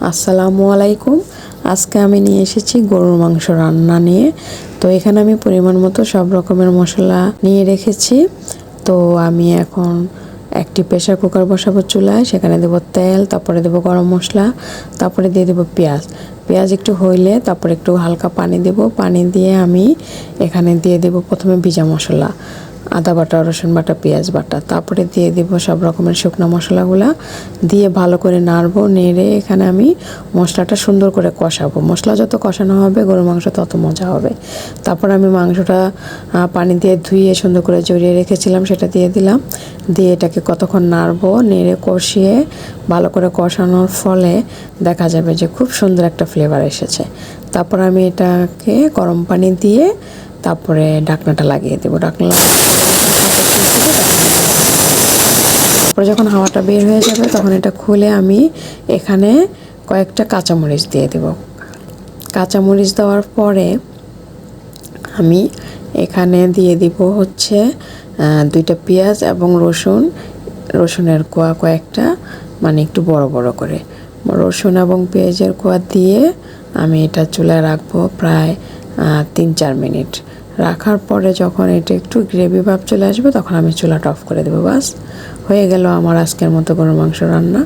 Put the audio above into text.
আসসালামু আলাইকুম। আজকে আমি নিয়ে এসেছি গরুর মাংস রান্না নিয়ে। তো এখানে আমি পরিমাণ মতো সব রকমের মশলা নিয়ে রেখেছি। তো আমি এখন একটি প্রেসার কুকার বসাবো চুলায়, সেখানে দেবো তেল, তারপরে দেবো গরম মশলা, তারপরে দিয়ে দেবো পেঁয়াজ। পেঁয়াজ একটু হইলে তারপরে একটু হালকা পানি দেবো। পানি দিয়ে আমি এখানে দিয়ে দেবো প্রথমে ভিজা মশলা, আদা বাটা, রসুন বাটা, পেঁয়াজ বাটা, তারপরে দিয়ে দেবো সব রকমের শুকনো মশলাগুলো দিয়ে ভালো করে নাড়বো। নেড়ে এখানে আমি মশলাটা সুন্দর করে কষাবো। মশলা যত কষানো হবে গরুর মাংস তত মজা হবে। তারপর আমি মাংসটা পানি দিয়ে ধুয়ে সুন্দর করে জড়িয়ে রেখেছিলাম, সেটা দিয়ে দিলাম। দিয়ে এটাকে কতক্ষণ নাড়বো, নেড়ে কষিয়ে ভালো করে কষানোর ফলে দেখা যাবে যে খুব সুন্দর একটা ফ্লেভার এসেছে। তারপর আমি এটাকে গরম পানি দিয়ে তারপরে ঢাকনাটা লাগিয়ে দেবো। তারপরে যখন হাওয়াটা বের হয়ে যাবে তখন এটা খুলে আমি এখানে কয়েকটা কাঁচামরিচ দিয়ে দেব। কাঁচামরিচ দেওয়ার পরে আমি এখানে দিয়ে দিব হচ্ছে 2টা পেঁয়াজ এবং রসুনের কোয়া কয়েকটা, মানে একটু বড় বড় করে রসুন এবং পেঁয়াজের কোয়া দিয়ে আমি এটা চুলায় রাখবো প্রায় 3-4 মিনিট। রাখার পরে যখন এটা একটু গ্রেভি ভাব চলে আসবে তখন আমি চুলাটা অফ করে দেবো। বাস হয়ে গেল আমার আজকের মতো গরুর মাংস রান্না।